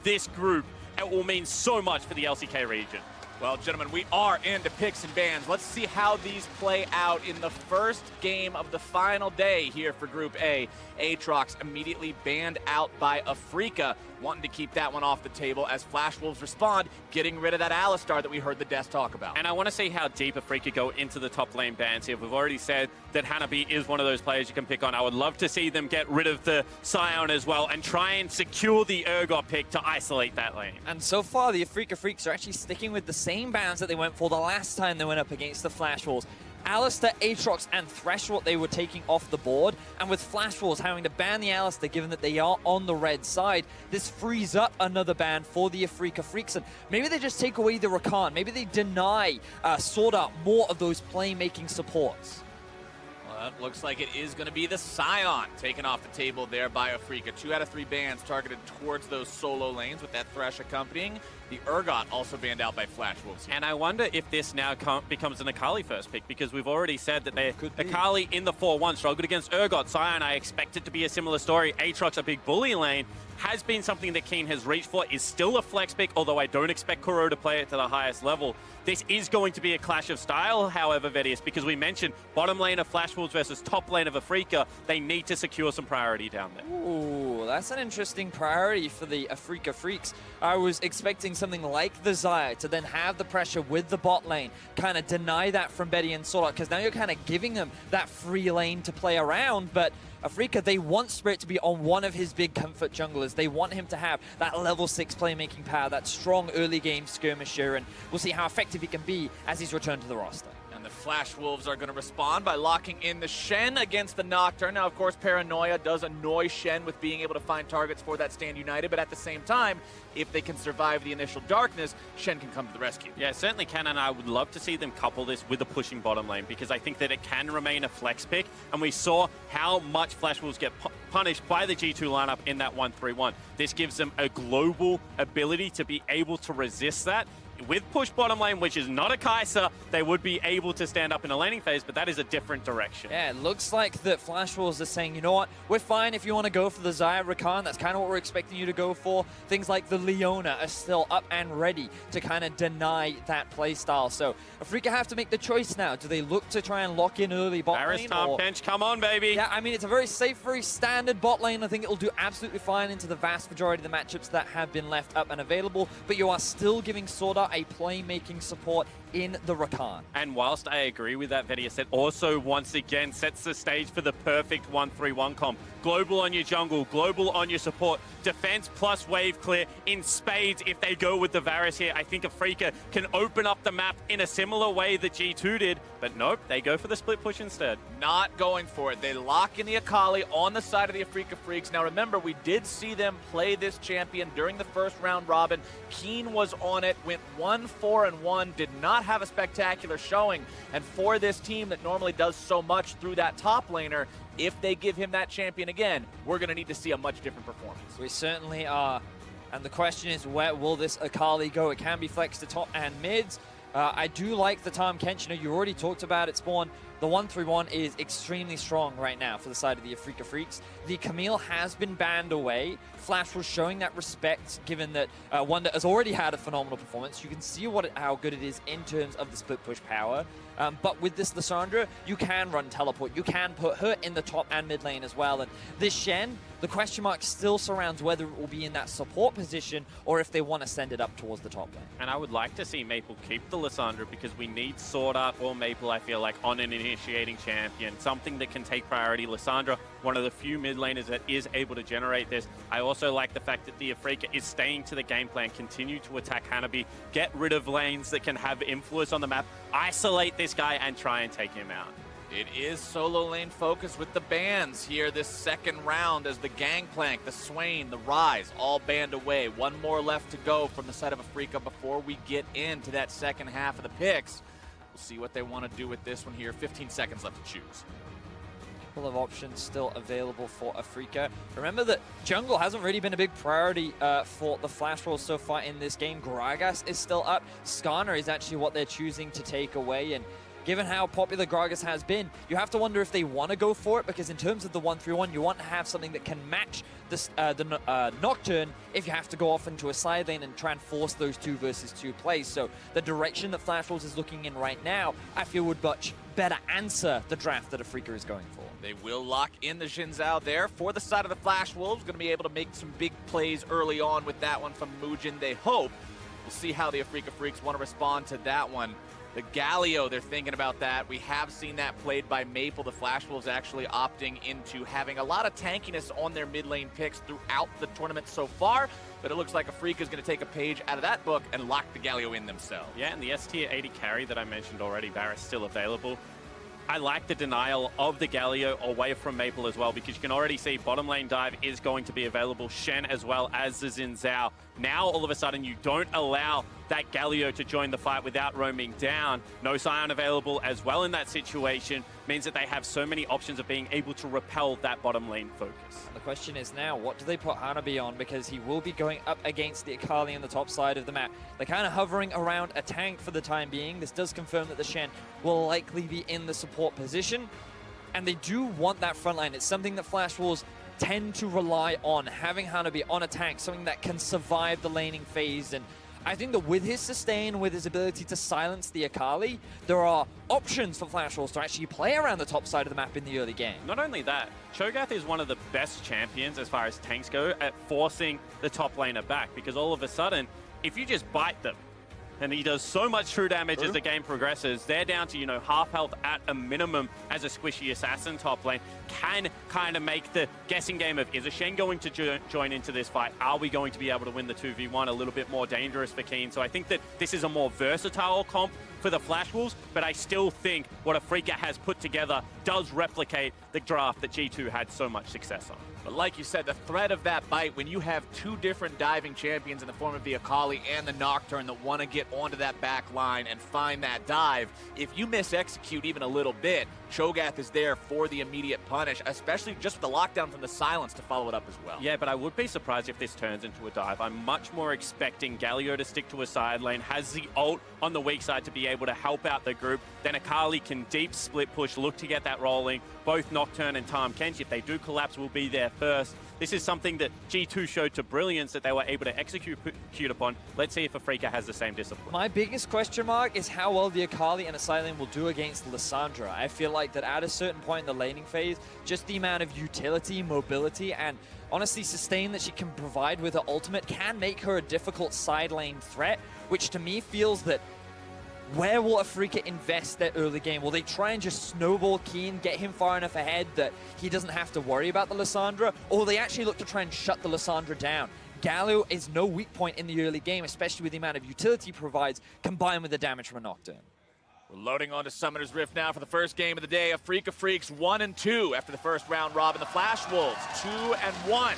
this group, it will mean so much for the LCK region. Well, gentlemen, we are into picks and bans. Let's see how these play out in the first game of the final day here for Group A. Aatrox immediately banned out by Afrika, wanting to keep that one off the table as Flash Wolves respond, getting rid of that Alistar that we heard the Desk talk about. And I want to see how deep Afrika go into the top lane bans here. We've already said that Hanabi is one of those players you can pick on. I would love to see them get rid of the Scion as well and try and secure the Urgot pick to isolate that lane. And so far, the Afrika Freaks are actually sticking with the same bans that they went for the last time they went up against the Flash Wolves. Alistar, Aatrox, and Thresh what they were taking off the board, and with Flash Wolves having to ban the Alistar given that they are on the red side, this frees up another ban for the Afrika Freaks, and maybe they just take away the Rakan, maybe they deny Sword Art more of those playmaking supports. Well, it looks like it is going to be the Scion taken off the table there by Afrika. 2 out of 3 bans targeted towards those solo lanes with that Thresh accompanying. The Urgot also banned out by Flash Wolves here. And I wonder if this now becomes an Akali first pick, because we've already said that Akali in the 4-1 struggled against Urgot. Scion, I expect it to be a similar story. Aatrox, a big bully lane, has been something that Keen has reached for, is still a flex pick, although I don't expect Kuro to play it to the highest level. This is going to be a clash of style, however, Vedius, because we mentioned bottom lane of Flash Wolves versus top lane of Afrika. They need to secure some priority down there. Ooh, that's an interesting priority for the Afrika Freaks. I was expecting something like the Xayah to then have the pressure with the bot lane, kind of deny that from Betty and Sword Art, because now you're kind of giving them that free lane to play around, but Afrika, they want Spirit to be on one of his big comfort junglers. They want him to have that level 6 playmaking power, that strong early game skirmisher, and we'll see how effective he can be as he's returned to the roster. And the Flash Wolves are going to respond by locking in the Shen against the Nocturne. Now, of course, Paranoia does annoy Shen with being able to find targets for that Stand United, but at the same time, if they can survive the initial darkness, Shen can come to the rescue. Yeah, certainly can, and I would love to see them couple this with a pushing bottom lane, because I think that it can remain a flex pick, and we saw how much Flash Wolves get punished by the G2 lineup in that 1-3-1. This gives them a global ability to be able to resist that. With push bottom lane, which is not a Kai'Sa, they would be able to stand up in a laning phase, but that is a different direction. Yeah, it looks like that Flash Wolves are saying, you know what, we're fine if you want to go for the Xayah Rakan. That's kind of what we're expecting you to go for. Things like the Leona are still up and ready to kind of deny that playstyle. So Afrika have to make the choice now. Do they look to try and lock in early bot lane? Tom Kench, come on, baby. Yeah, I mean, it's a very safe, very standard bot lane. I think it'll do absolutely fine into the vast majority of the matchups that have been left up and available, but you are still giving Sword Art a playmaking support in the Rakan. And whilst I agree with that, Vedius, it also once again sets the stage for the perfect 1-3-1 comp. Global on your jungle, global on your support, defense plus wave clear in spades if they go with the Varus here. I think Afrika can open up the map in a similar way that G2 did, but nope, they go for the split push instead. Not going for it. They lock in the Akali on the side of the Afrika Freaks. Now remember, we did see them play this champion during the first round robin. Keen was on it, went 1-4-1, did not have a spectacular showing. And for this team that normally does so much through that top laner, if they give him that champion again, we're going to need to see a much different performance. We certainly are. And the question is, where will this Akali go? It can be flexed to top and mids. I do like the Tahm Kench. You know, you already talked about it, Spawn. The 1-3-1 is extremely strong right now for the side of the Afrika Freaks. The Camille has been banned away. Flash was showing that respect, given that Wonder has already had a phenomenal performance. You can see how good it is in terms of the split push power. But with this Lissandra, you can run teleport. You can put her in the top and mid lane as well. And this Shen, the question mark still surrounds whether it will be in that support position or if they want to send it up towards the top lane. And I would like to see Maple keep the Lissandra, because we need Sword Art or Maple, I feel like, on an initiating champion. Something that can take priority. Lissandra, one of the few mid laners that is able to generate this. I also like the fact that the Afrika is staying to the game plan, continue to attack Hanabi, get rid of lanes that can have influence on the map, isolate this guy and try and take him out. It is solo lane focus with the bans here this second round as the Gangplank, the Swain, the Rise all banned away. One more left to go from the side of Afrika before we get into that second half of the picks. We'll see what they want to do with this one here. 15 seconds left to choose. Couple of options still available for Afrika. Remember that jungle hasn't really been a big priority for the Flash Wolves so far in this game. Gragas is still up. Skarner is actually what they're choosing to take away, and given how popular Gragas has been, you have to wonder if they want to go for it, because in terms of the 1-3-1, you want to have something that can match this, the Nocturne if you have to go off into a side lane and try and force those 2 versus 2 plays. So the direction that Flash Wolves is looking in right now, I feel would much better answer the draft that Afrika is going for. They will lock in the Xin Zhao there for the side of the Flash Wolves. Going to be able to make some big plays early on with that one from Muujin, they hope. We'll see how the Afrika Freaks want to respond to that one. The Galio, they're thinking about that. We have seen that played by Maple. The Flash Wolves actually opting into having a lot of tankiness on their mid lane picks throughout the tournament so far. But it looks like Afrika is going to take a page out of that book and lock the Galio in themselves. Yeah, and the S-tier 80 carry that I mentioned already, Barris, still available. I like the denial of the Galio away from Maple as well, because you can already see bottom lane dive is going to be available, Shen as well as the Xin Zhao. Now, all of a sudden, you don't allow that Galio to join the fight without roaming down. No Scion available as well in that situation means that they have so many options of being able to repel that bottom lane focus. And the question is now, what do they put Hanabi on? Because he will be going up against the Akali on the top side of the map. They're kind of hovering around a tank for the time being. This does confirm that the Shen will likely be in the support position. And they do want that front line. It's something that Flash Wolves tend to rely on, having Hanabi on a tank, something that can survive the laning phase. And I think that with his sustain, with his ability to silence the Akali, there are options for Flash Wolves to actually play around the top side of the map in the early game. Not only that, Cho'Gath is one of the best champions as far as tanks go at forcing the top laner back, because all of a sudden, if you just bite them, and he does so much true damage as the game progresses, they're down to, half health at a minimum as a squishy assassin top lane, can kind of make the guessing game of, is a Shen going to join into this fight? Are we going to be able to win the 2v1 a little bit more dangerous for Keen? So I think that this is a more versatile comp for the Flash Wolves, but I still think what Afrika has put together does replicate the draft that G2 had so much success on. But like you said, the threat of that bite, when you have 2 different diving champions in the form of the Akali and the Nocturne that want to get onto that back line and find that dive, if you miss-execute even a little bit, Cho'Gath is there for the immediate punish, especially just with the lockdown from the silence to follow it up as well. Yeah, but I would be surprised if this turns into a dive. I'm much more expecting Galio to stick to a side lane, has the ult on the weak side to be able to help out the group. Then Akali can deep split push, look to get that rolling. Both Nocturne and Tahm Kench, if they do collapse, will be there first. This is something that G2 showed to brilliance that they were able to execute upon. Let's see if Afrika has the same discipline. My biggest question mark is how well the Akali and a side lane will do against Lissandra. I feel like that at a certain point in the laning phase, just the amount of utility, mobility, and honestly sustain that she can provide with her ultimate can make her a difficult side lane threat, which to me feels that where will Afrika invest their early game? Will they try and just snowball Keen, get him far enough ahead that he doesn't have to worry about the Lissandra? Or will they actually look to try and shut the Lissandra down? Galio is no weak point in the early game, especially with the amount of utility he provides, combined with the damage from a Nocturne. We're loading onto Summoner's Rift now for the first game of the day. Afrika Freaks 1-2 after the first round robin. The Flash Wolves 2-1.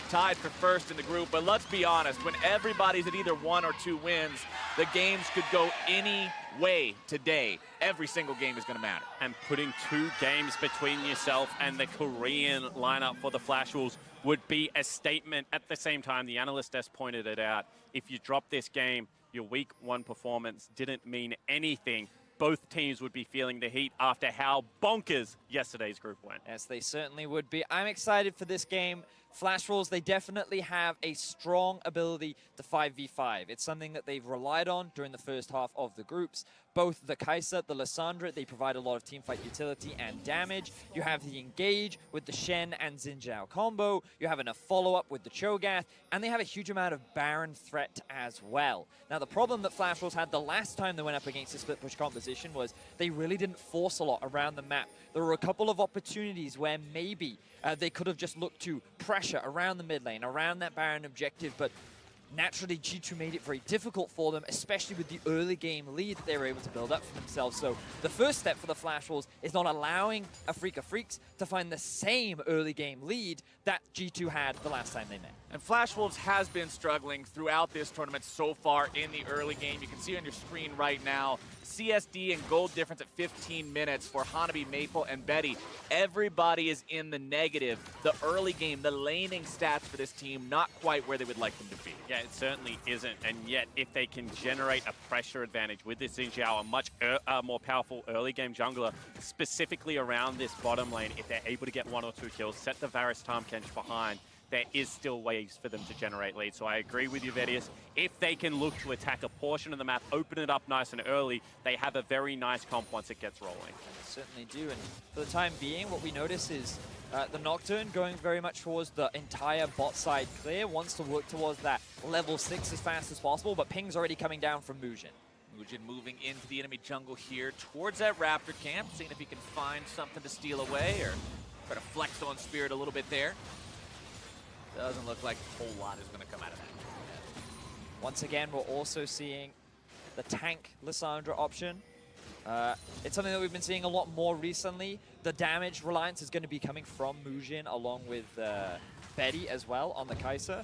Tied for first in the group, but let's be honest, when everybody's at either 1 or 2 wins, the games could go any way today. Every single game is going to matter. And putting 2 games between yourself and the Korean lineup for the Flash Wolves would be a statement. At the same time, the analyst desk pointed it out. If you drop this game, your week 1 performance didn't mean anything. Both teams would be feeling the heat after how bonkers yesterday's group went. Yes, they certainly would be. I'm excited for this game. Flash Wolves, they definitely have a strong ability to 5v5. It's something that they've relied on during the first half of the groups. Both the Kai'Sa, the Lissandra, they provide a lot of teamfight utility and damage. You have the Engage with the Shen and Xin Zhao combo. You're having a follow-up with the Cho'Gath, and they have a huge amount of Baron threat as well. Now, the problem that Flash Wolves had the last time they went up against the split push composition was they really didn't force a lot around the map. There were a couple of opportunities where maybe they could have just looked to pressure around the mid lane, around that Baron objective, but naturally G2 made it very difficult for them, especially with the early game lead that they were able to build up for themselves. So the first step for the Flash Wolves is not allowing Afrika Freaks to find the same early game lead that G2 had the last time they met. And Flash Wolves has been struggling throughout this tournament so far in the early game. You can see on your screen right now, CSD and gold difference at 15 minutes for Hanabi, Maple, and Betty. Everybody is in the negative. The early game, the laning stats for this team, not quite where they would like them to be. Yeah, it certainly isn't. And yet, if they can generate a pressure advantage with this Xin Zhao, a much more powerful early game jungler, specifically around this bottom lane, if they're able to get 1 or 2 kills, set the Varus Tahm Kench behind, there is still ways for them to generate leads. So I agree with you, Vedius. If they can look to attack a portion of the map, open it up nice and early, they have a very nice comp once it gets rolling. They certainly do. And for the time being, what we notice is the Nocturne going very much towards the entire bot side clear, wants to work towards that level 6 as fast as possible, but ping's already coming down from Mujin. Mujin moving into the enemy jungle here towards that Raptor camp, seeing if he can find something to steal away or try to flex on Spirit a little bit there. Doesn't look like a whole lot is going to come out of that. Once again, we're also seeing the tank Lissandra option. It's something that we've been seeing a lot more recently. The damage reliance is going to be coming from Mujin along with Betty as well on the Kai'Sa.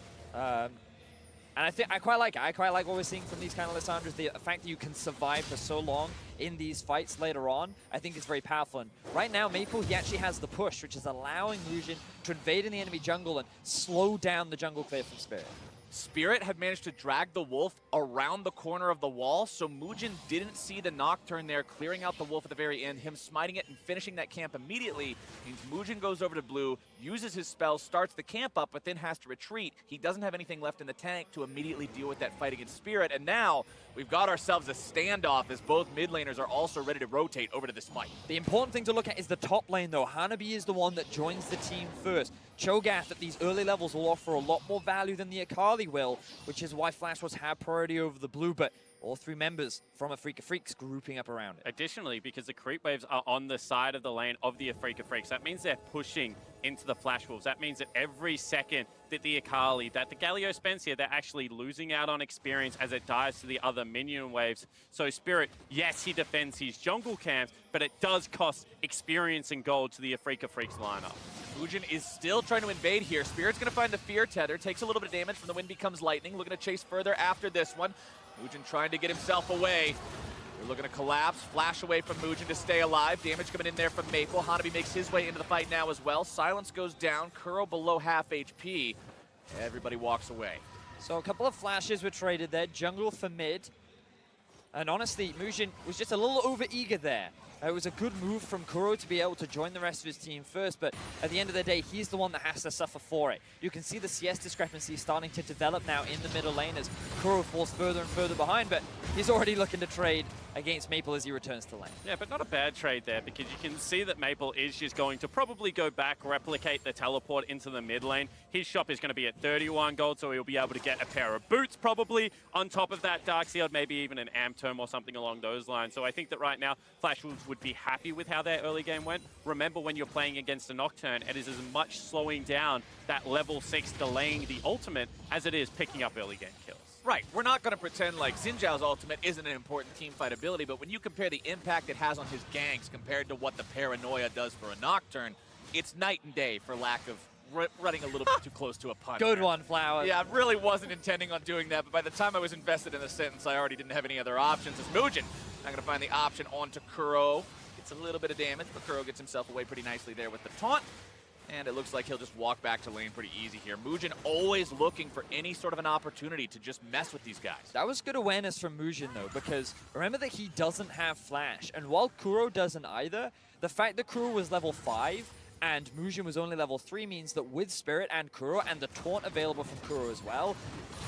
And I quite like it. I quite like what we're seeing from these kind of Lissandras. The fact that you can survive for so long in these fights later on, I think is very powerful. And right now, Maple, he actually has the push, which is allowing Mujin to invade in the enemy jungle and slow down the jungle clear from Spirit. Spirit had managed to drag the Wolf around the corner of the wall, so Mujin didn't see the Nocturne there, clearing out the Wolf at the very end. Him smiting it and finishing that camp immediately means Mujin goes over to blue, uses his spell, starts the camp up, but then has to retreat. He doesn't have anything left in the tank to immediately deal with that fight against Spirit, and now we've got ourselves a standoff as both mid laners are also ready to rotate over to this fight. The important thing to look at is the top lane, though. Hanabi is the one that joins the team first. Cho'Gath at these early levels will offer a lot more value than the Akali will, which is why Flash Wars have priority over the blue, but all 3 members from Afrika Freaks grouping up around it. Additionally, because the creep waves are on the side of the lane of the Afrika Freaks, that means they're pushing into the Flash Wolves. That means that every second that the Akali, that the Galio spends here, they're actually losing out on experience as it dies to the other minion waves. So Spirit, yes, he defends his jungle camps, but it does cost experience and gold to the Afrika Freaks lineup. Mujin is still trying to invade here. Spirit's going to find the Fear Tether, takes a little bit of damage from the Wind Becomes Lightning, looking to chase further after this one. Mujin trying to get himself away. They're looking to collapse, flash away from Mujin to stay alive. Damage coming in there from Maple. Hanabi makes his way into the fight now as well. Silence goes down, Kuro below half HP. Everybody walks away. So a couple of flashes were traded there, jungle for mid. And honestly, Mujin was just a little over-eager there. It was a good move from Kuro to be able to join the rest of his team first, but at the end of the day, he's the one that has to suffer for it. You can see the CS discrepancy starting to develop now in the middle lane as Kuro falls further and further behind, but he's already looking to trade against Maple as he returns to lane. Yeah, but not a bad trade there, because you can see that Maple is just going to probably go back, replicate the teleport into the mid lane. His shop is going to be at 31 gold, so he'll be able to get a pair of boots probably on top of that Dark Sealed, maybe even an Amp Tome or something along those lines. So I think that right now, Flash Wolves would be happy with how their early game went. Remember, when you're playing against a Nocturne, it is as much slowing down that level 6 delaying the ultimate as it is picking up early game kills. Right, we're not going to pretend like Xin Zhao's ultimate isn't an important teamfight ability, but when you compare the impact it has on his ganks compared to what the Paranoia does for a Nocturne, it's night and day for lack of running a little bit too close to a pun. Good one, Flowers. Yeah, I really wasn't intending on doing that, but by the time I was invested in the sentence, I already didn't have any other options. As Mujin, I'm going to find the option onto Kuro. Gets a little bit of damage, but Kuro gets himself away pretty nicely there with the taunt. And it looks like he'll just walk back to lane pretty easy here. Mujin always looking for any sort of an opportunity to just mess with these guys. That was good awareness from Mujin, though, because remember that he doesn't have Flash. And while Kuro doesn't either, the fact that Kuro was level 5 and Mujin was only level 3 means that with Spirit and Kuro and the taunt available from Kuro as well,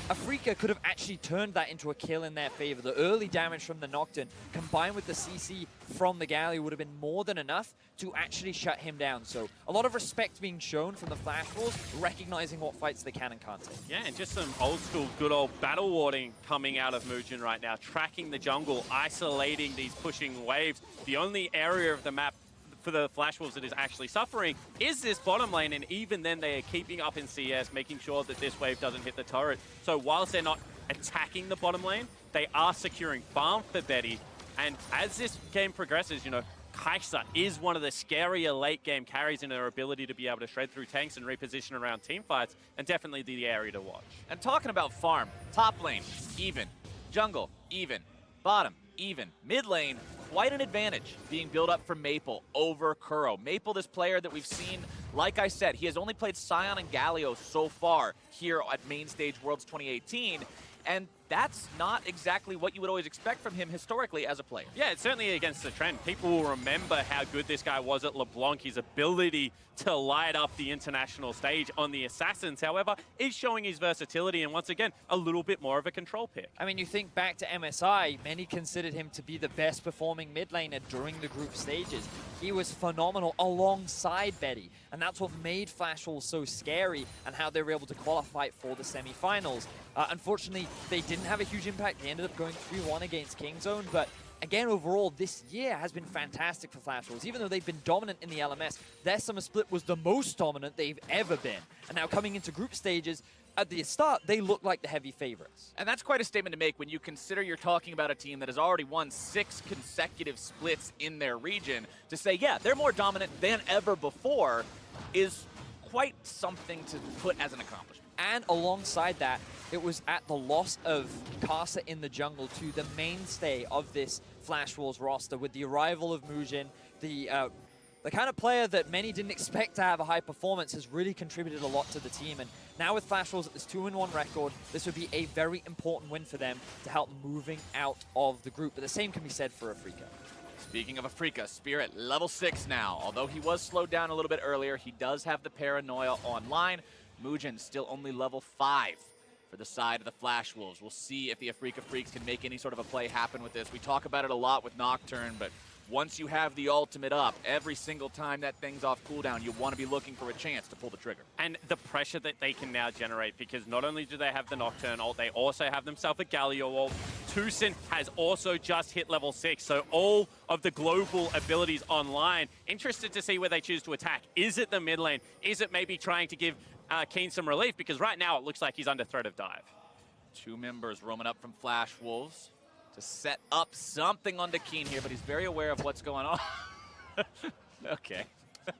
Afrika could have actually turned that into a kill in their favor. The early damage from the Nocturne combined with the CC from the Galio would have been more than enough to actually shut him down. So a lot of respect being shown from the Flash Wolves, recognizing what fights they can and can't take. Yeah, and just some old school, good old battle warding coming out of Mujin right now, tracking the jungle, isolating these pushing waves. The only area of the map for the Flash Wolves that is actually suffering is this bottom lane, and even then they are keeping up in CS, making sure that this wave doesn't hit the turret. So whilst they're not attacking the bottom lane, they are securing farm for Betty. And as this game progresses, you know, Kai'Sa is one of the scarier late game carries in her ability to be able to shred through tanks and reposition around team fights, and definitely the area to watch. And talking about farm, top lane, even. Jungle, even. Bottom, even. Mid lane, quite an advantage being built up for Maple over Kuro. Maple, this player that we've seen, like I said, he has only played Scion and Galio so far here at Main Stage Worlds 2018, and that's not exactly what you would always expect from him historically as a player. Yeah, it's certainly against the trend. People will remember how good this guy was at LeBlanc. His ability to light up the international stage on the Assassins, however, is showing his versatility and, once again, a little bit more of a control pick. I mean, you think back to MSI, many considered him to be the best performing mid laner during the group stages. He was phenomenal alongside Betty, and that's what made Flash Wolves so scary and how they were able to qualify for the semifinals. Unfortunately, they didn't have a huge impact. They ended up going 3-1 against Kingzone, but again, overall, this year has been fantastic for Flash Wolves. Even though they've been dominant in the LMS, their summer split was the most dominant they've ever been. And now coming into group stages, at the start, they look like the heavy favorites. And that's quite a statement to make when you consider you're talking about a team that has already won 6 consecutive splits in their region. To say, yeah, they're more dominant than ever before is quite something to put as an accomplishment. And alongside that, it was at the loss of Kai'Sa in the jungle to the mainstay of this Flash Wolves roster with the arrival of Mujin, the kind of player that many didn't expect to have a high performance has really contributed a lot to the team. And now with Flash Wolves at this 2-1 record, this would be a very important win for them to help moving out of the group. But the same can be said for Afrika. Speaking of Afrika, Spirit level 6 now. Although he was slowed down a little bit earlier, he does have the Paranoia online. Mujin still only level 5 for the side of the Flash Wolves. We'll see if the Afrika Freaks can make any sort of a play happen with this. We talk about it a lot with Nocturne, but once you have the ultimate up, every single time that thing's off cooldown, you want to be looking for a chance to pull the trigger. And the pressure that they can now generate, because not only do they have the Nocturne ult, they also have themselves a Galio ult. Tucson has also just hit level 6, so all of the global abilities online. Interested to see where they choose to attack. Is it the mid lane? Is it maybe trying to give Keen some relief? Because right now it looks like he's under threat of dive. 2 members roaming up from Flash Wolves to set up something onto Keen here, but he's very aware of what's going on. Okay.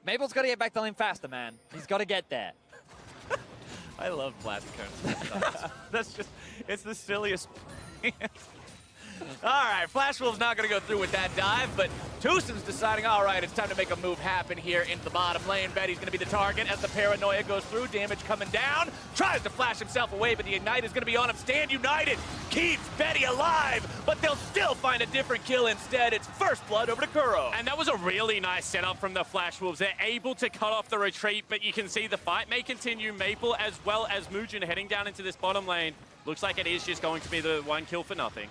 Maple's got to get back the lane faster, man. He's got to get there. I love plastic cones. That's just, it's the silliest. All right, Flash Wolves not going to go through with that dive, but Tucson's deciding, all right, it's time to make a move happen here into the bottom lane. Betty's going to be the target as the Paranoia goes through. Damage coming down. Tries to flash himself away, but the Ignite is going to be on him. Stand United keeps Betty alive, but they'll still find a different kill instead. It's first blood over to Kuro. And that was a really nice setup from the Flash Wolves. They're able to cut off the retreat, but you can see the fight may continue. Maple as well as Mujin heading down into this bottom lane. Looks like it is just going to be the 1 kill for nothing.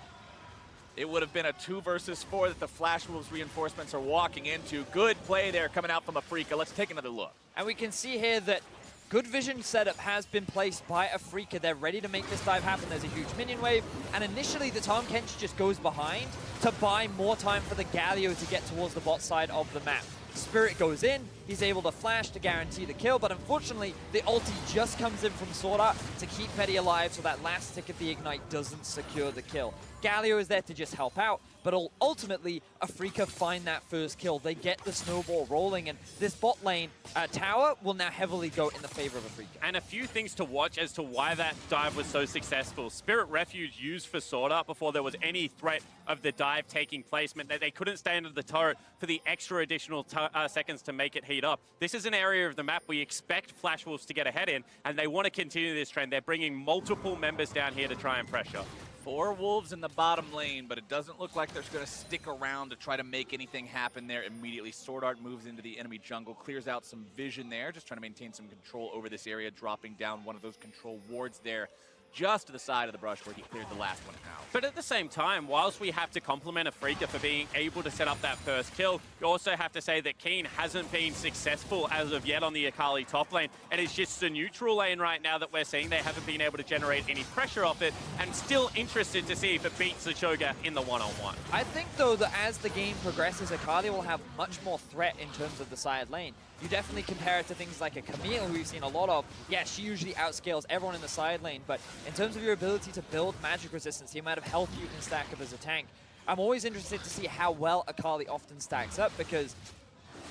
It would have been a 2 versus 4 that the Flash Wolves reinforcements are walking into. Good play there coming out from Afrika. Let's take another look. And we can see here that good vision setup has been placed by Afrika. They're ready to make this dive happen. There's a huge minion wave. And initially, the Tahm Kench just goes behind to buy more time for the Galio to get towards the bot side of the map. Spirit goes in, he's able to flash to guarantee the kill, but unfortunately, the ulti just comes in from Sword Art to keep Petty alive, so that last tick of the Ignite doesn't secure the kill. Galio is there to just help out, but ultimately, Afrika find that first kill. They get the snowball rolling, and this bot lane tower will now heavily go in the favor of Afrika. And a few things to watch as to why that dive was so successful. Spirit Refuge used for Sword Art before there was any threat of the dive taking place meant that they couldn't stay under the turret for the extra additional seconds to make it heat up. This is an area of the map we expect Flash Wolves to get ahead in, and they want to continue this trend. They're bringing multiple members down here to try and pressure. 4 Wolves in the bottom lane, but it doesn't look like they're going to stick around to try to make anything happen there immediately. Sword Art moves into the enemy jungle, clears out some vision there, just trying to maintain some control over this area, dropping down one of those control wards there, just to the side of the brush where he cleared the last one out. But at the same time, whilst we have to compliment Afrika for being able to set up that first kill, you also have to say that Keen hasn't been successful as of yet on the Akali top lane, and it's just the neutral lane right now that we're seeing. They haven't been able to generate any pressure off it, and still interested to see if it beats the Cho'Gath in the one-on-one. I think, though, that as the game progresses, Akali will have much more threat in terms of the side lane. You definitely compare it to things like a Camille, who we've seen a lot of. Yeah, she usually outscales everyone in the side lane, but in terms of your ability to build magic resistance, the amount of health you can stack up as a tank, I'm always interested to see how well Akali often stacks up, because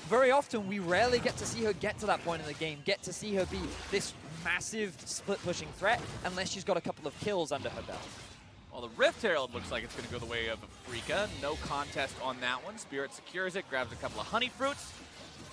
very often we rarely get to see her get to that point in the game, get to see her be this massive split-pushing threat, unless she's got a couple of kills under her belt. Well, the Rift Herald looks like it's going to go the way of Afrika. No contest on that one. Spirit secures it, grabs a couple of honey fruits,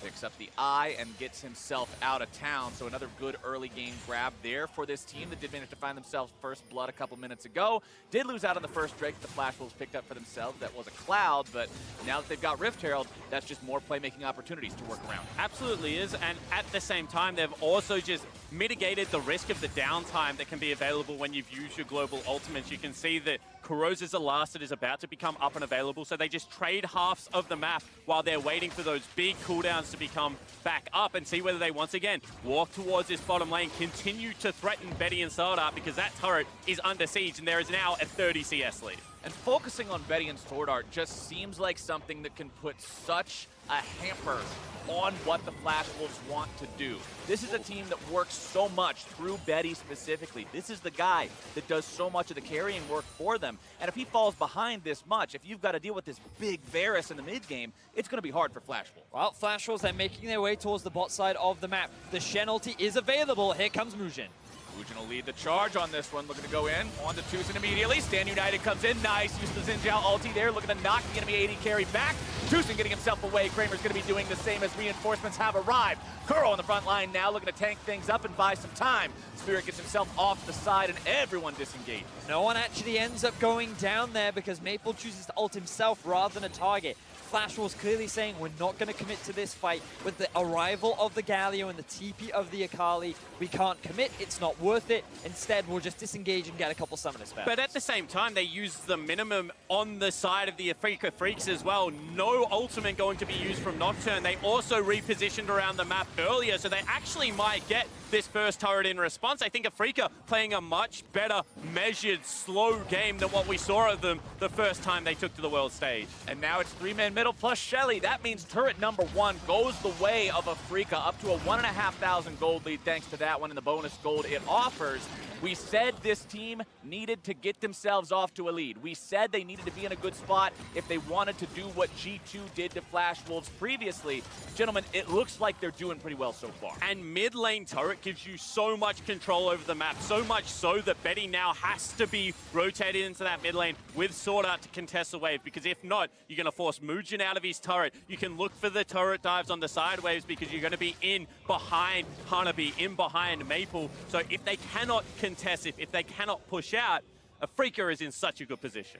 picks up the eye, and gets himself out of town. So another good early game grab there for this team that did manage to find themselves first blood a couple minutes ago. Did lose out on the first Drake that the Flash Wolves picked up for themselves. That was a Cloud, but now that they've got Rift Herald, that's just more playmaking opportunities to work around. Absolutely is, and at the same time, they've also just mitigated the risk of the downtime that can be available when you've used your global ultimates. You can see that Kurosa's Elasted is about to become up and available, so they just trade halves of the map while they're waiting for those big cooldowns to become back up, and see whether they once again walk towards this bottom lane, continue to threaten Betty and Sword Art, because that turret is under siege and there is now a 30 CS lead. And focusing on Betty and Sword Art just seems like something that can put such a hamper on what the Flash Wolves want to do. This is a team that works so much through Betty specifically. This is the guy that does so much of the carrying work for them. And if he falls behind this much, if you've got to deal with this big Varus in the mid game, it's going to be hard for Flash Wolves. Well, Flash Wolves, they're making their way towards the bot side of the map. The Shen ulti is available. Here comes Mujin. Mujin will lead the charge on this one, looking to go in. On to Tucson immediately. Stand United comes in. Nice. Use the Xin Zhao ulti there, looking to knock the enemy AD carry back. Tucson getting himself away. Kramer's going to be doing the same as reinforcements have arrived. Kuro on the front line now, looking to tank things up and buy some time. Spirit gets himself off the side, and everyone disengages. No one actually ends up going down there because Maple chooses to ult himself rather than a target. Flash Wolves clearly saying we're not going to commit to this fight. With the arrival of the Galio and the TP of the Akali, we can't commit. It's not worth it. Instead, we'll just disengage and get a couple summoner spells. But at the same time, they use the minimum on the side of the Afrika Freaks as well. No ultimate going to be used from Nocturne. They also repositioned around the map earlier, so they actually might get this first turret in response. I think Afrika playing a much better, measured, slow game than what we saw of them the first time they took to the world stage. And now it's three-man middle plus Shelly. That means turret number one goes the way of Afrika, up to a 1,500 gold lead thanks to that one and the bonus gold it offers. We said this team needed to get themselves off to a lead. We said they needed to be in a good spot if they wanted to do what G2 did to Flash Wolves previously. Gentlemen, it looks like they're doing pretty well so far. And mid lane turret gives you so much control over the map, so much so that Betty now has to be rotated into that mid lane with Sword Art to contest the wave, because if not, you're going to force Mujin out of his turret. You can look for the turret dives on the side waves because you're going to be in behind Hanabi, in behind Maple. So if they cannot contest, if they cannot push out, Afrika is in such a good position.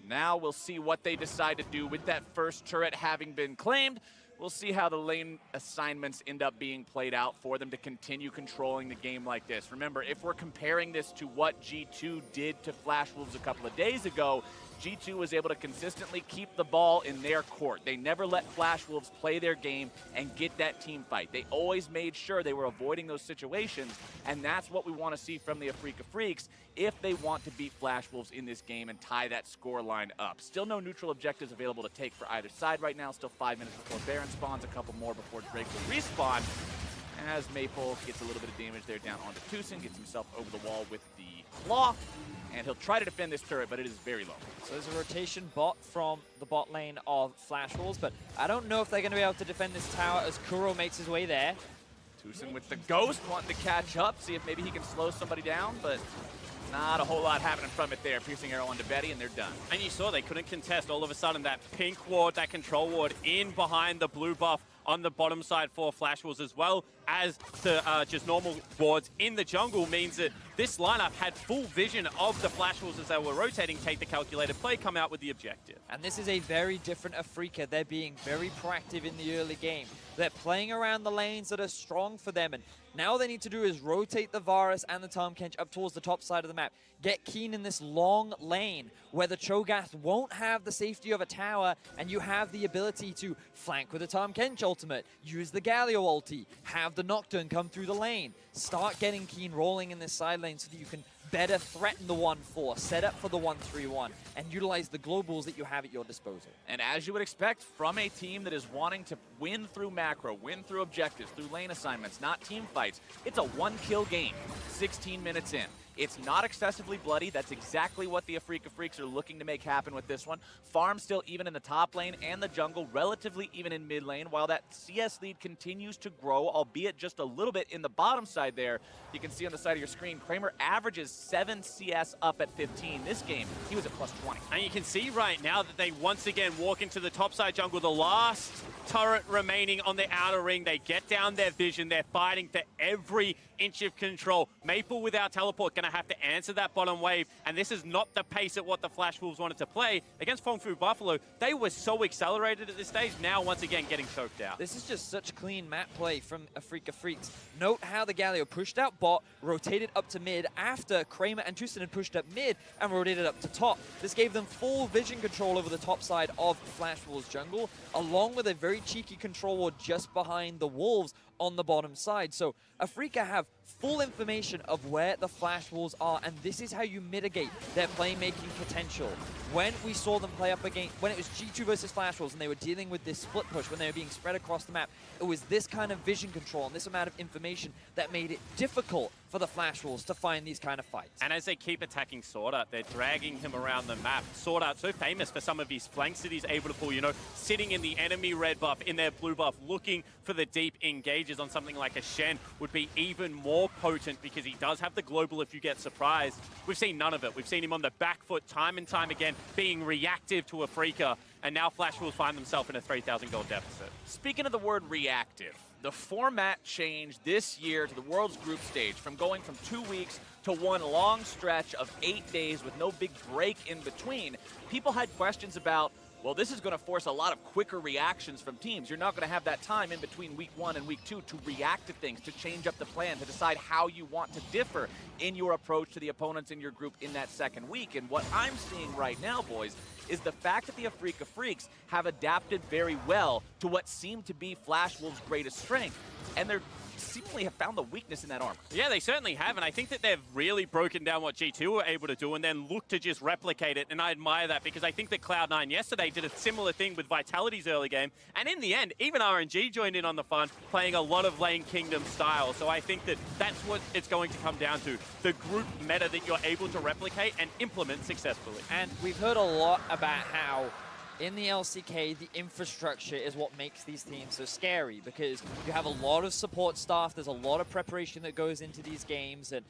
Now we'll see what they decide to do with that first turret having been claimed. We'll see how the lane assignments end up being played out for them to continue controlling the game like this. Remember, if we're comparing this to what G2 did to Flash Wolves a couple of days ago, G2 was able to consistently keep the ball in their court. They never let Flash Wolves play their game and get that team fight. They always made sure they were avoiding those situations, and that's what we want to see from the Afrika Freaks if they want to beat Flash Wolves in this game and tie that score line up. Still no neutral objectives available to take for either side right now. Still 5 minutes before Baron spawns, a couple more before Drake will respawn. As Maple gets a little bit of damage there down onto Tucson, gets himself over the wall with the claw, and he'll try to defend this turret, but it is very low. So there's a rotation bot from the bot lane of Flash Wolves, but I don't know if they're going to be able to defend this tower as Kuro makes his way there. Tucson with the Ghost, wanting to catch up, see if maybe he can slow somebody down, but not a whole lot happening from it there. Piercing arrow onto Betty, and they're done. And you saw they couldn't contest. All of a sudden, that pink ward, that control ward in behind the blue buff on the bottom side for Flash Wolves, as well as the just normal wards in the jungle, means that this lineup had full vision of the Flash Wolves as they were rotating, take the calculated play, come out with the objective. And this is a very different Afrika. They're being very proactive in the early game. They're playing around the lanes that are strong for them, and now all they need to do is rotate the Varus and the Tahm Kench up towards the top side of the map. Get Keen in this long lane where the Cho'Gath won't have the safety of a tower, and you have the ability to flank with a Tahm Kench ultimate, use the Galio ulti, have the Nocturne come through the lane, start getting Keen rolling in this side lane so that you can better threaten the 1-4, set up for the 1-3-1, and utilize the globals that you have at your disposal. And as you would expect from a team that is wanting to win through macro, win through objectives, through lane assignments, not team fights, it's a one-kill game, 16 minutes in. It's not excessively bloody. That's exactly what the Afrika Freaks are looking to make happen with this one. Farm still even in the top lane and the jungle, relatively even in mid lane, while that CS lead continues to grow, albeit just a little bit in the bottom side there. You can see on the side of your screen, Kramer averages 7 CS up at 15. This game, he was at plus 20. And you can see right now that they once again walk into the top side jungle, the last turret remaining on the outer ring. They get down their vision. They're fighting for every inch of control. Maple without teleport going to have to answer that bottom wave, and this is not the pace at what the Flash Wolves wanted to play. Against Feng Fu Buffalo, they were so accelerated at this stage, now once again getting choked out. This is just such clean map play from Afrika Freaks. Note how the Galio pushed out bot, rotated up to mid after Kramer and Tristan had pushed up mid and rotated up to top. This gave them full vision control over the top side of Flash Wolves jungle, along with a very cheeky control ward just behind the Wolves on the bottom side. So Afrika have full information of where the Flash Wolves are, and this is how you mitigate their playmaking potential. When we saw them play up against, when it was G2 versus Flash Wolves and they were dealing with this split push, when they were being spread across the map, it was this kind of vision control and this amount of information that made it difficult for the Flash Wolves to find these kind of fights. And as they keep attacking Sword Art, they're dragging him around the map. Sword Art, so famous for some of his flanks that he's able to pull, you know, sitting in the enemy red buff, in their blue buff, looking for the deep engages on something like a Shen would be even more potent because he does have the global if you get surprised. We've seen none of it. We've seen him on the back foot time and time again, being reactive to Afrika, and now Flash Wolves find themselves in a 3,000 gold deficit. Speaking of the word reactive, the format changed this year to the World's Group Stage from going from 2 weeks to one long stretch of 8 days with no big break in between. People had questions about, well, this is going to force a lot of quicker reactions from teams. You're not going to have that time in between week 1 and week 2 to react to things, to change up the plan, to decide how you want to differ in your approach to the opponents in your group in that second week. And what I'm seeing right now, boys, is the fact that the Afrika Freaks have adapted very well to what seemed to be Flash Wolves' greatest strength. And they're seemingly have found the weakness in that armor. Yeah, they certainly have, and I think that they've really broken down what G2 were able to do and then look to just replicate it, and I admire that because I think that Cloud9 yesterday did a similar thing with Vitality's early game, and in the end, even RNG joined in on the fun, playing a lot of Lane Kingdom style, so I think that that's what it's going to come down to, the group meta that you're able to replicate and implement successfully. And we've heard a lot about how in the LCK, the infrastructure is what makes these teams so scary because you have a lot of support staff, there's a lot of preparation that goes into these games, and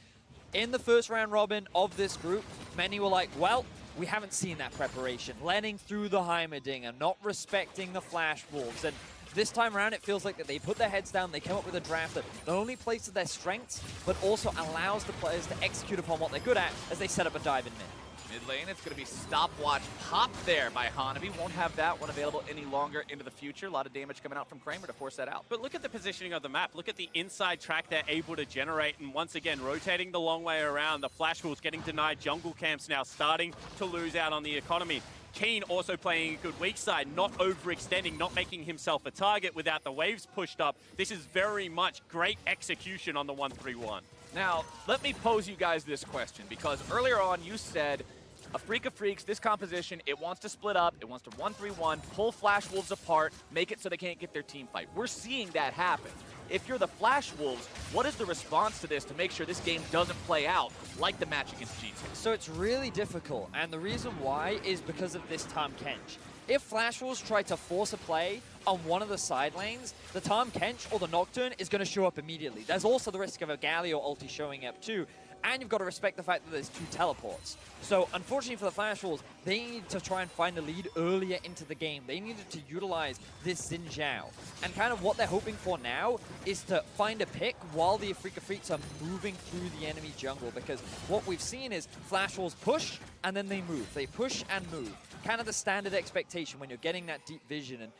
in the first round robin of this group, many were like, well, we haven't seen that preparation, letting through the Heimerdinger, not respecting the Flash Wolves, and this time around it feels like that they put their heads down, they came up with a draft that not only plays to their strengths, but also allows the players to execute upon what they're good at as they set up a dive in mid. Mid lane, it's going to be stopwatch pop there by Hanabi. Won't have that one available any longer into the future. A lot of damage coming out from Kramer to force that out. But look at the positioning of the map. Look at the inside track they're able to generate. And once again, rotating the long way around. The Flash Wolves getting denied jungle camps now, starting to lose out on the economy. Keen also playing a good weak side, not overextending, not making himself a target without the waves pushed up. This is very much great execution on the 1-3-1. Now, let me pose you guys this question, because earlier on you said Afrika Freaks, this composition, it wants to split up, it wants to 1-3-1, pull Flash Wolves apart, make it so they can't get their team fight. We're seeing that happen. If you're the Flash Wolves, what is the response to this to make sure this game doesn't play out like the match against G2? So it's really difficult, and the reason why is because of this Tahm Kench. If Flash Wolves try to force a play on one of the side lanes, the Tahm Kench or the Nocturne is going to show up immediately. There's also the risk of a Galio ulti showing up too, and you've got to respect the fact that there's 2 teleports. So unfortunately for the Flash Wolves, they need to try and find a lead earlier into the game. They needed to utilize this Xin Zhao. And kind of what they're hoping for now is to find a pick while the Afrika Freaks are moving through the enemy jungle, because what we've seen is Flash Wolves push and then they move. They push and move. Kind of the standard expectation when you're getting that deep vision. And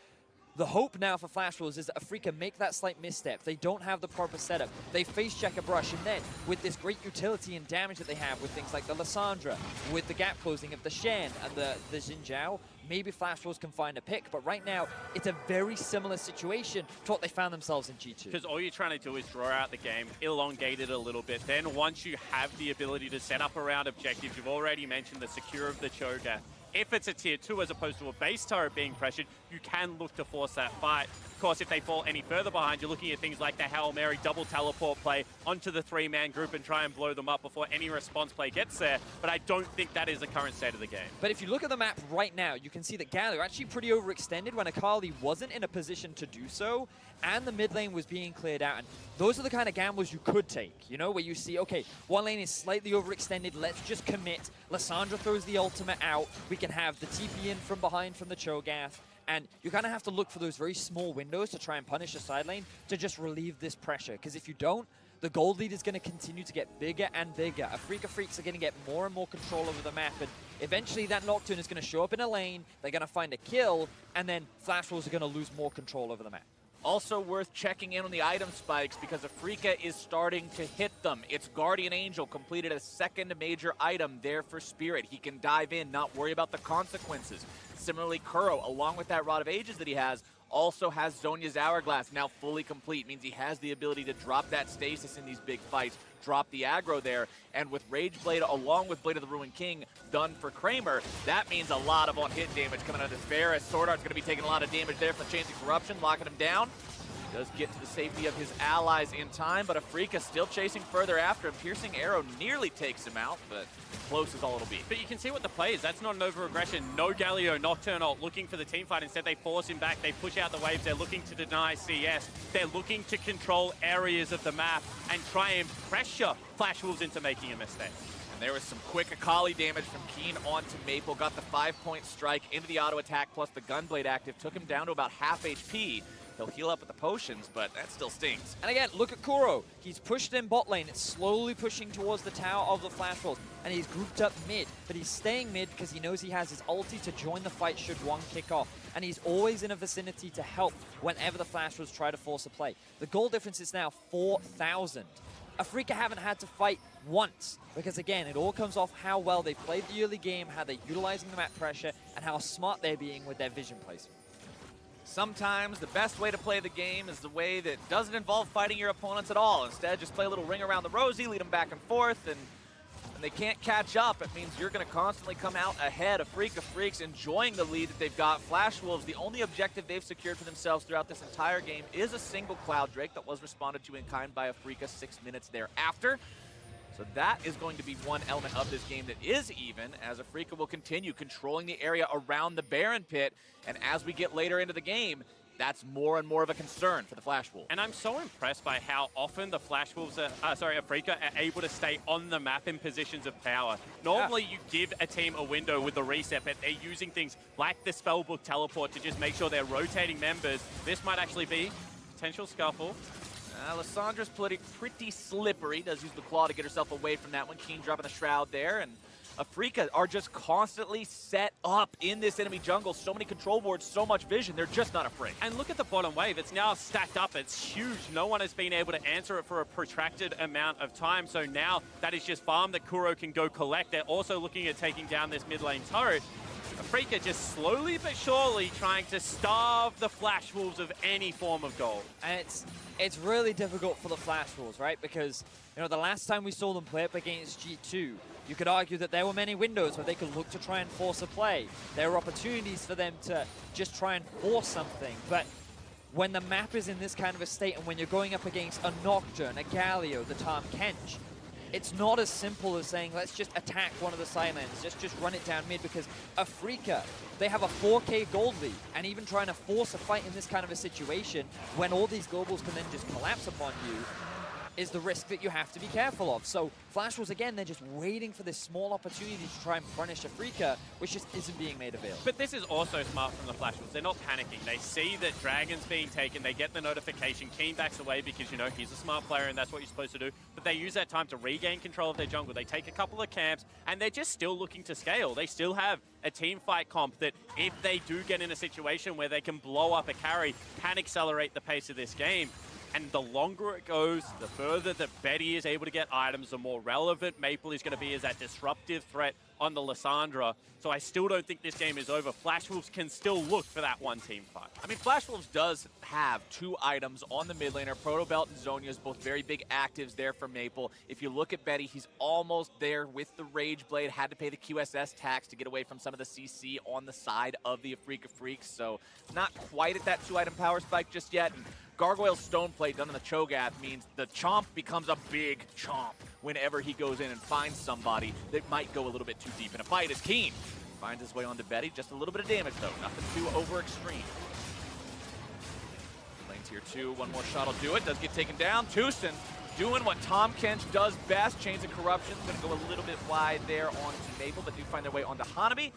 the hope now for Flash Wolves is that Afrika make that slight misstep. They don't have the proper setup. They face check a brush, and then with this great utility and damage that they have with things like the Lissandra, with the gap closing of the Shen and the Xin Zhao, maybe Flash Wolves can find a pick. But right now, it's a very similar situation to what they found themselves in G2. Because all you're trying to do is draw out the game, elongate it a little bit. Then once you have the ability to set up around objectives, you've already mentioned the secure of the Cho'Gath. If it's a tier 2 as opposed to a base turret being pressured, you can look to force that fight. of course, if they fall any further behind, you're looking at things like the Hail Mary double teleport play onto the 3-man group and try and blow them up before any response play gets there. But I don't think that is the current state of the game. But if you look at the map right now, you can see that Galio actually pretty overextended when Akali wasn't in a position to do so, and the mid lane was being cleared out. And those are the kind of gambles you could take, you know, where you see, okay, one lane is slightly overextended, let's just commit. Lissandra throws the ultimate out, we can have the TP in from behind from the Cho'Gath, and you kind of have to look for those very small windows to try and punish the side lane to just relieve this pressure, because if you don't, the gold lead is going to continue to get bigger and bigger. Afrika Freaks are going to get more and more control over the map, and eventually that Nocturne is going to show up in a lane, they're going to find a kill, and then Flash Wolves are going to lose more control over the map. Also worth checking in on the item spikes because Afrika is starting to hit them. Its Guardian Angel completed a second major item there for Spirit. He can dive in, not worry about the consequences. Similarly, Kuro, along with that Rod of Ages that he has, also has Zhonya's Hourglass now fully complete. Means he has the ability to drop that stasis in these big fights, drop the aggro there, and with Rage Blade along with Blade of the Ruined King done for Kramer, that means a lot of on-hit damage coming out of this Varus. Sword Art's going to be taking a lot of damage there from the Chains of Corruption, locking him down. Does get to the safety of his allies in time, but Afrika still chasing further after him. Piercing Arrow nearly takes him out, but close is all it'll be. But you can see what the play is. That's not an over-aggression. No Galio, Nocturne ult looking for the team fight. Instead, they force him back. They push out the waves. They're looking to deny CS. They're looking to control areas of the map and try and pressure Flash Wolves into making a mistake. And there was some quick Akali damage from Keen onto Maple. Got the 5-point strike into the auto attack plus the Gunblade active. Took him down to about half HP. He'll heal up with the potions, but that still stings. And again, look at Kuro. He's pushed in bot lane. It's slowly pushing towards the tower of the Flash Wolves. And he's grouped up mid, but he's staying mid because he knows he has his ulti to join the fight should one kick off. And he's always in a vicinity to help whenever the Flash Wolves try to force a play. The goal difference is now 4,000. Afrika haven't had to fight once because, again, it all comes off how well they played the early game, how they're utilizing the map pressure, and how smart they're being with their vision placement. Sometimes the best way to play the game is the way that doesn't involve fighting your opponents at all. Instead, just play a little ring around the rosy, lead them back and forth, and when they can't catch up, it means you're going to constantly come out ahead. Afrika Freaks enjoying the lead that they've got. Flash Wolves, the only objective they've secured for themselves throughout this entire game is a single Cloud Drake that was responded to in kind by Afrika 6 minutes thereafter. So that is going to be one element of this game that is even, as Afrika will continue controlling the area around the Baron Pit. And as we get later into the game, that's more and more of a concern for the Flash Wolves. And I'm so impressed by how often the Flash Wolves, Afrika, are able to stay on the map in positions of power. Normally, you give a team a window with the reset, but they're using things like the Spellbook Teleport to just make sure they're rotating members. This might actually be potential scuffle. Lissandra's pretty slippery. Does use the claw to get herself away from that one. Keen dropping the shroud there, and Afrika are just constantly set up in this enemy jungle. So many control boards, so much vision. They're just not afraid. And look at the bottom wave. It's now stacked up. It's huge. No one has been able to answer it for a protracted amount of time. So now that is just farm that Kuro can go collect. They're also looking at taking down this mid lane turret. Afrika just slowly but surely trying to starve the Flash Wolves of any form of gold. And it's really difficult for the Flash Wolves, right? Because, you know, the last time we saw them play up against G2, you could argue that there were many windows where they could look to try and force a play. There were opportunities for them to just try and force something. But when the map is in this kind of a state and when you're going up against a Nocturne, a Galio, the Tahm Kench, it's not as simple as saying, let's just attack one of the side lanes, just run it down mid, because Afrika, they have a 4K gold lead, and even trying to force a fight in this kind of a situation, when all these globals can then just collapse upon you, is the risk that you have to be careful of. So Flash Wolves, again, they're just waiting for this small opportunity to try and punish Afrika, which just isn't being made available. But this is also smart from the Flash Wolves. They're not panicking. They see that Dragon's being taken. They get the notification. Keen backs away because, you know, he's a smart player and that's what you're supposed to do. But they use that time to regain control of their jungle. They take a couple of camps and they're just still looking to scale. They still have a team fight comp that if they do get in a situation where they can blow up a carry, can accelerate the pace of this game. And the longer it goes, the further that Betty is able to get items, the more relevant Maple is going to be as that disruptive threat on the Lissandra. So I still don't think this game is over. Flash Wolves can still look for that one team fight. I mean, Flash Wolves does have 2 items on the mid laner. Proto Belt and Zhonya's both very big actives there for Maple. If you look at Betty, he's almost there with the Rage Blade. Had to pay the QSS tax to get away from some of the CC on the side of the Afrika Freaks. So not quite at that 2-item power spike just yet. And Gargoyle's Stone Plate done in the Cho'Gath means the Chomp becomes a big Chomp whenever he goes in and finds somebody that might go a little bit too deep in a fight. As Keen finds his way onto Betty. Just a little bit of damage, though. Nothing too over extreme. Lane tier 2. One more shot will do it. Does get taken down. Tucson doing what Tahm Kench does best. Chains of Corruption. Going to go a little bit wide there onto Maple, but do find their way onto Hanabi.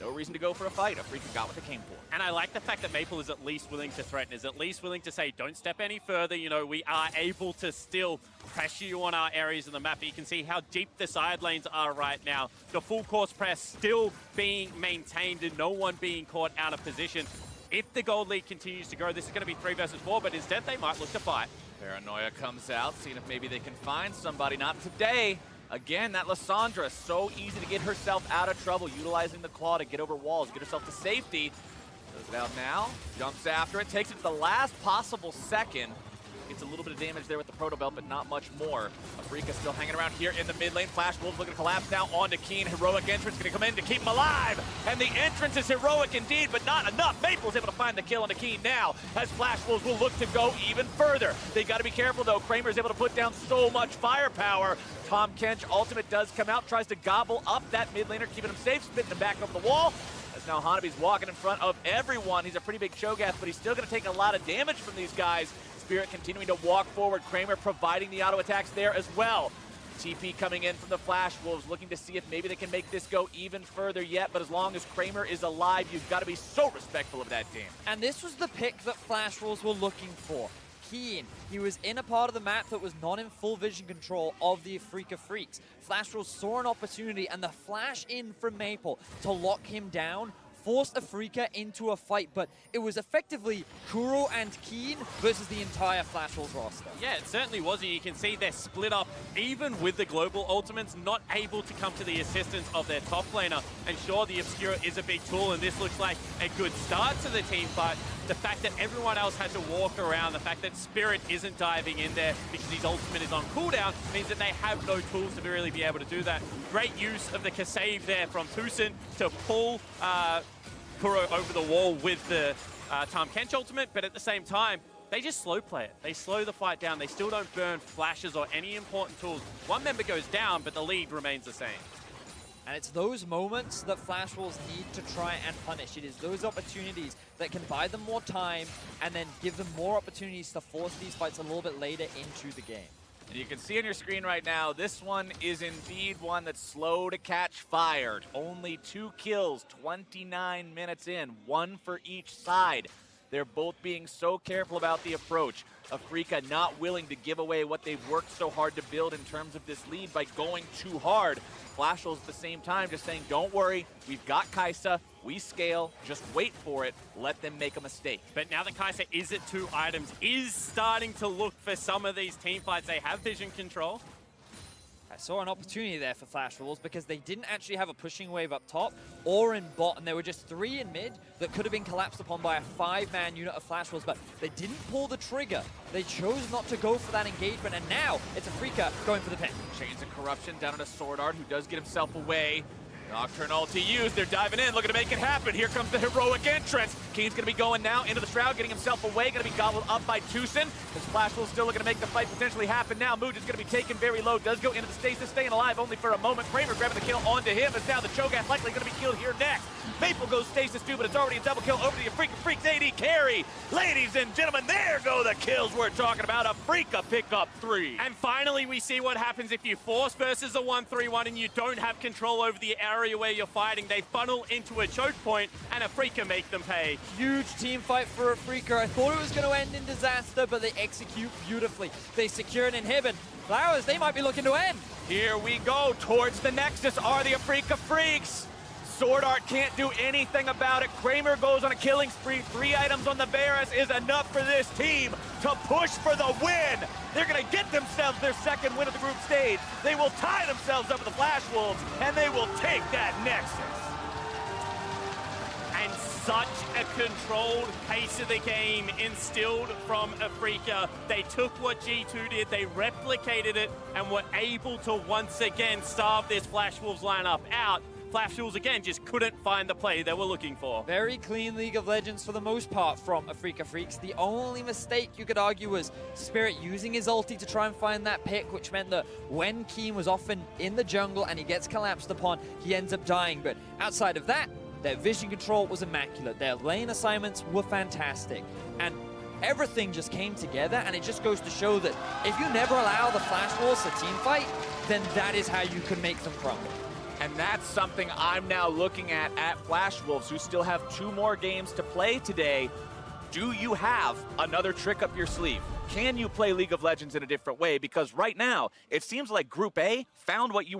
No reason to go for a fight. Afrika got what they came for. And I like the fact that Maple is at least willing to threaten, is at least willing to say, don't step any further. You know, we are able to still pressure you on our areas of the map. But you can see how deep the side lanes are right now. The full course press still being maintained and no one being caught out of position. If the gold lead continues to grow, this is going to be 3 versus 4, but instead they might look to fight. Paranoia comes out, seeing if maybe they can find somebody. Not today. Again, that Lissandra, so easy to get herself out of trouble, utilizing the claw to get over walls, get herself to safety. Does it out now, jumps after it, takes it to the last possible second. Gets a little bit of damage there with the Proto Belt, but not much more. Afrika still hanging around here in the mid lane. Flash Wolves looking to collapse now onto Keen. Heroic entrance going to come in to keep him alive. And the entrance is heroic indeed, but not enough. Maple's able to find the kill on the Keen now, as Flash Wolves will look to go even further. They got to be careful, though. Kramer's able to put down so much firepower. Tahm Kench ultimate does come out, tries to gobble up that mid laner, keeping him safe, spitting him back over the wall. As now Hanabi's walking in front of everyone. He's a pretty big Cho'Gath, but he's still going to take a lot of damage from these guys. Spirit continuing to walk forward. Kramer providing the auto attacks there as well. TP coming in from the Flash Wolves, looking to see if maybe they can make this go even further yet. But as long as Kramer is alive, you've got to be so respectful of that team. And this was the pick that Flash Wolves were looking for. Keen. He was in a part of the map that was not in full vision control of the Afrika Freaks. Flash Wolves saw an opportunity, and the flash in from Maple to lock him down forced Afrika into a fight, but it was effectively Kuro and Keen versus the entire Flash Wolves roster. Yeah, it certainly was. You can see they're split up, even with the global ultimates, not able to come to the assistance of their top laner. And sure, the Obscura is a big tool, and this looks like a good start to the team fight. The fact that everyone else had to walk around, the fact that Spirit isn't diving in there because his ultimate is on cooldown, means that they have no tools to really be able to do that. Great use of the Kasave there from Tucson to pull Kuro over the wall with the Tahm Kench ultimate, but at the same time, they just slow play it. They slow the fight down. They still don't burn flashes or any important tools. One member goes down, but the lead remains the same. And it's those moments that Flash Wolves need to try and punish. It is those opportunities that can buy them more time and then give them more opportunities to force these fights a little bit later into the game. And you can see on your screen right now, this one is indeed one that's slow to catch fire. Only 2 kills, 29 minutes in, 1 for each side. They're both being so careful about the approach. Afrika not willing to give away what they've worked so hard to build in terms of this lead by going too hard. Flash Wolves at the same time just saying, don't worry, we've got Kai'Sa, we scale, just wait for it, let them make a mistake. But now that Kai'Sa is at 2 items, is starting to look for some of these team fights. They have vision control. I saw an opportunity there for Flash Wolves because they didn't actually have a pushing wave up top or in bot, and there were just 3 in mid that could have been collapsed upon by a 5-man unit of Flash Wolves, but they didn't pull the trigger. They chose not to go for that engagement, and now it's Afrika going for the pin. Chains of Corruption down on a Sword Art, who does get himself away. Nocturne ulti used, they're diving in, looking to make it happen. Here comes the heroic entrance. Keen's gonna be going now into the Shroud, getting himself away, gonna be gobbled up by Tucson. This Flash Wolves still looking to make the fight potentially happen now. Mood is gonna be taken very low, does go into the stasis, staying alive only for a moment. Kramer grabbing the kill onto him, as now the Cho'Gath likely gonna be killed here next. Maple goes stasis too, but it's already a double kill over the Afrika Freaks AD carry. Ladies and gentlemen, there go the kills we're talking about. Afrika pick up 3. And finally, we see what happens if you force versus a 1-3-1 and you don't have control over the area where you're fighting. They funnel into a choke point, and Afrika make them pay. Huge team fight for Afrika. I thought it was going to end in disaster, but they execute beautifully. They secure an inhibit. Flowers, they might be looking to end. Here we go, towards the Nexus are the Afrika Freaks. Sword Art can't do anything about it. Kramer goes on a killing spree. 3 items on the Varus is enough for this team. to push for the win. They're going to get themselves their second win of the group stage. They will tie themselves up with the Flash Wolves, and they will take that Nexus. And such a controlled pace of the game instilled from Afrika. They took what G2 did, they replicated it, and were able to once again starve this Flash Wolves lineup out. Flash Wolves again just couldn't find the play they were looking for. Very clean League of Legends for the most part from Afrika Freaks. The only mistake you could argue was Spirit using his ulti to try and find that pick, which meant that when Keen was often in the jungle and he gets collapsed upon, he ends up dying. But outside of that, their vision control was immaculate. Their lane assignments were fantastic. And everything just came together, and it just goes to show that if you never allow the Flash Wolves to team fight, then that is how you can make them crumble. And that's something I'm now looking at Flash Wolves, who still have 2 more games to play today. Do you have another trick up your sleeve? Can you play League of Legends in a different way? Because right now, it seems like Group A found what you were